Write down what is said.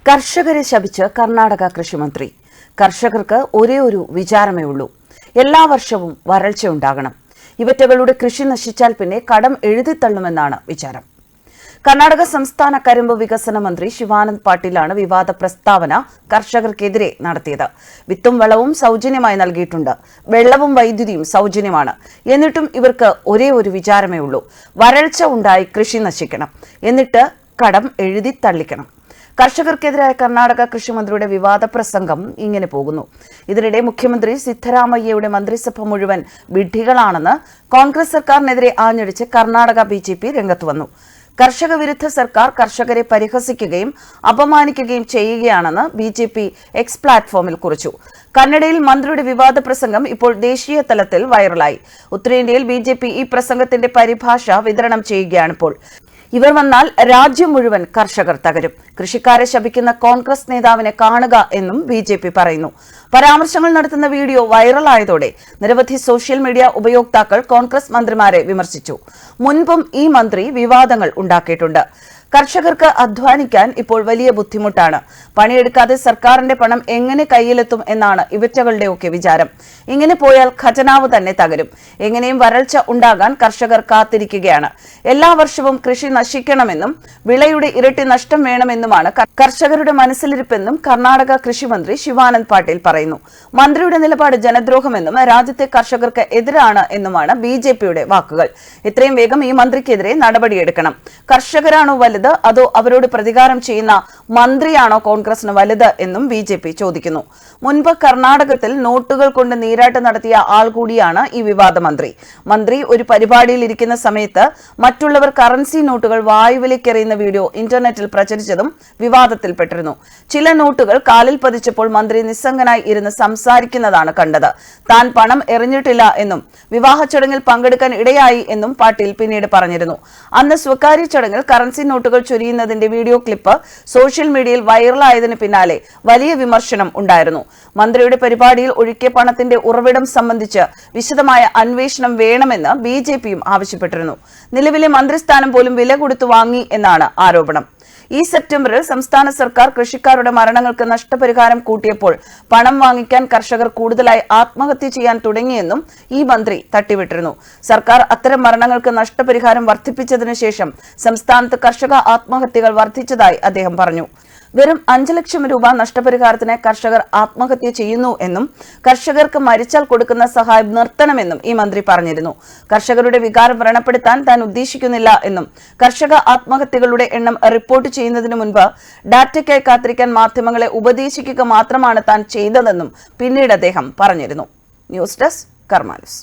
കർഷകരെ ശപിച്ച് കർണാടക കൃഷിമന്ത്രി. കർഷകർക്ക് ഒരേ ഒരു വിചാരമേ ഉള്ളൂ, എല്ലാ വർഷവും വരൾച്ച ഉണ്ടാകണം. ഇവറ്റകളുടെ കൃഷി നശിച്ചാൽ പിന്നെ കടം എഴുതിത്തള്ളുമെന്നാണ് വിചാരം. കർണാടക സംസ്ഥാന കരിമ്പ് വികസന മന്ത്രി ശിവാനന്ദ് പാട്ടീലാണ് വിവാദ പ്രസ്താവന കർഷകർക്കെതിരെ നടത്തിയത്. വിത്തും വളവും സൗജന്യമായി നൽകിയിട്ടുണ്ട്, വെള്ളവും വൈദ്യുതിയും സൗജന്യമാണ്. എന്നിട്ടും ഇവർക്ക് ഒരേ ഒരു വിചാരമേ ഉള്ളൂ, വരൾച്ച ഉണ്ടായി കൃഷി നശിക്കണം, എന്നിട്ട് കടം എഴുതി തള്ളിക്കണം. കർഷകർക്കെതിരായ കർണാടക കൃഷിമന്ത്രിയുടെ വിവാദ പ്രസംഗം ഇങ്ങനെ പോകുന്നു. ഇതിനിടെ മുഖ്യമന്ത്രി സിദ്ധരാമയ്യയുടെ മന്ത്രിസഭ മുഴുവൻ വിഡ്ഢികളാണെന്ന് കോൺഗ്രസ് സർക്കാരിനെതിരെ ആഞ്ഞടിച്ച് കർണാടക ബിജെപി രംഗത്ത് വന്നു. കർഷക വിരുദ്ധ സർക്കാർ കർഷകരെ പരിഹസിക്കുകയും അപമാനിക്കുകയും ചെയ്യുകയാണെന്ന് ബിജെപി എക്സ് പ്ലാറ്റ്ഫോമിൽ കുറിച്ചു. കന്നഡയിൽ മന്ത്രിയുടെ വിവാദ പ്രസംഗം ഇപ്പോൾ ദേശീയ തലത്തിൽ വൈറലായി. ഉത്തരേന്ത്യയിൽ ബിജെപി ഈ പ്രസംഗത്തിന്റെ പരിഭാഷ വിതരണം ചെയ്യുകയാണിപ്പോൾ. ഇവർ വന്നാൽ രാജ്യം മുഴുവൻ കർഷകർ തകരും, കൃഷിക്കാരെ ശപിക്കുന്ന കോൺഗ്രസ് നേതാവിനെ കാണുക എന്നും ബിജെപി പറയുന്നു. പരാമർശങ്ങൾ നടത്തുന്ന വീഡിയോ വൈറലായതോടെ നിരവധി സോഷ്യൽ മീഡിയ ഉപയോക്താക്കൾ കോൺഗ്രസ് മന്ത്രിമാരെ വിമർശിച്ചു. മുൻപും ഈ മന്ത്രി വിവാദങ്ങൾ ഉണ്ടാക്കിയിട്ടുണ്ട്. കർഷകർക്ക് അധ്വാനിക്കാൻ ഇപ്പോൾ വലിയ ബുദ്ധിമുട്ടാണ്. പണിയെടുക്കാതെ സർക്കാരിന്റെ പണം എങ്ങനെ കയ്യിലെത്തും എന്നാണ് ഇവറ്റകളുടെയൊക്കെ വിചാരം. ഇങ്ങനെ പോയാൽ ഖജനാവ് തന്നെ തകരും. എങ്ങനെയും വരൾച്ച ഉണ്ടാകാൻ കർഷകർ കാത്തിരിക്കുകയാണ്. എല്ലാ വർഷവും കൃഷി നശിക്കണമെന്നും വിളയുടെ ഇരട്ടി നഷ്ടം വേണമെന്നുമാണ് കർഷകരുടെ മനസ്സിലിരിപ്പെന്നും കർണാടക കൃഷിമന്ത്രി ശിവാനന്ദ് പാട്ടീൽ പറയുന്നു. മന്ത്രിയുടെ നിലപാട് ജനദ്രോഹമെന്നും രാജ്യത്തെ കർഷകർക്ക് എതിരാണ് എന്നുമാണ് ബിജെപിയുടെ വാക്കുകൾ. എത്രയും വേഗം ഈ മന്ത്രിക്കെതിരെ നടപടിയെടുക്കണം. കർഷകരാണോ വലുത്, അതോ അവരോട് പ്രതികാരം ചെയ്യുന്ന മന്ത്രിയാണോ കോൺഗ്രസിന് വലുത് എന്നും ബിജെപി ചോദിക്കുന്നു. മുൻപ് കർണാടകത്തിൽ നോട്ടുകൾ കൊണ്ട് നീരാട്ട് നടത്തിയ ആൾ കൂടിയാണ് ഈ വിവാദ മന്ത്രി. മന്ത്രി ഒരു പരിപാടിയിൽ ഇരിക്കുന്ന സമയത്ത് മറ്റുള്ളവർ കറൻസി നോട്ടുകൾ വായുവിലേക്കെറിയുന്ന വീഡിയോ ഇന്റർനെറ്റിൽ പ്രചരിച്ചതും വിവാദത്തിൽപ്പെട്ടിരുന്നു. ചില നോട്ടുകൾ കാലിൽ പതിച്ചപ്പോൾ മന്ത്രി നിസ്സംഗനായി ഇരുന്ന് സംസാരിക്കുന്നതാണ് കണ്ടത്. താൻ പണം എറിഞ്ഞിട്ടില്ല എന്നും വിവാഹ ചടങ്ങിൽ പങ്കെടുക്കാൻ ഇടയായി എന്നും പാട്ടീൽ പിന്നീട് പറഞ്ഞിരുന്നു. അന്ന് സ്വകാര്യ ചടങ്ങിൽ കറൻസി നോട്ടുകൾ ചൊരിയുന്നതിന്റെ വീഡിയോ ക്ലിപ്പ് സോഷ്യൽ മീഡിയയിൽ വൈറലായതിന് പിന്നാലെ വലിയ വിമർശനം ഉണ്ടായിരുന്നു. മന്ത്രിയുടെ പരിപാടിയിൽ ഒഴുക്കിയ പണത്തിന്റെ ഉറവിടം സംബന്ധിച്ച് വിശദമായ അന്വേഷണം വേണമെന്ന് ബിജെപിയും ആവശ്യപ്പെട്ടിരുന്നു. നിലവിലെ മന്ത്രിസ്ഥാനം പോലും വില കൊടുത്തു വാങ്ങി എന്നാണ് ആരോപണം. ഈ സെപ്റ്റംബറിൽ സംസ്ഥാന സർക്കാർ കൃഷിക്കാരുടെ മരണങ്ങൾക്ക് നഷ്ടപരിഹാരം കൂട്ടിയപ്പോൾ പണം വാങ്ങിക്കാൻ കർഷകർ കൂടുതലായി ആത്മഹത്യ ചെയ്യാൻ തുടങ്ങിയെന്നും ഈ മന്ത്രി തട്ടിവിട്ടിരുന്നു. സർക്കാർ അത്തരം മരണങ്ങൾക്ക് നഷ്ടപരിഹാരം വർദ്ധിപ്പിച്ചതിനു ശേഷം സംസ്ഥാനത്ത് കർഷക ആത്മഹത്യകൾ വർദ്ധിച്ചതായി അദ്ദേഹം പറഞ്ഞു. വെറും 5 ലക്ഷം രൂപ നഷ്ടപരിഹാരത്തിന് കർഷകർ ആത്മഹത്യ ചെയ്യുന്നു എന്നും കർഷകർക്ക് മരിച്ചാൽ കൊടുക്കുന്ന സഹായം നിർത്തണമെന്നും ഈ മന്ത്രി പറഞ്ഞിരുന്നു. കർഷകരുടെ വികാരം വ്രണപ്പെടുത്താൻ താൻ ഉദ്ദേശിക്കുന്നില്ല എന്നും കർഷക ആത്മഹത്യകളുടെ എണ്ണം റിപ്പോർട്ട് ചെയ്യുന്നതിന് മുൻപ് ഡാറ്റയ്ക്കായി കാത്തിരിക്കാൻ മാധ്യമങ്ങളെ ഉപദേശിക്കുക മാത്രമാണ് താൻ ചെയ്തതെന്നും പിന്നീട് അദ്ദേഹം പറഞ്ഞിരുന്നു. ന്യൂസ് ഡെസ്ക് കർമ്മ ന്യൂസ്.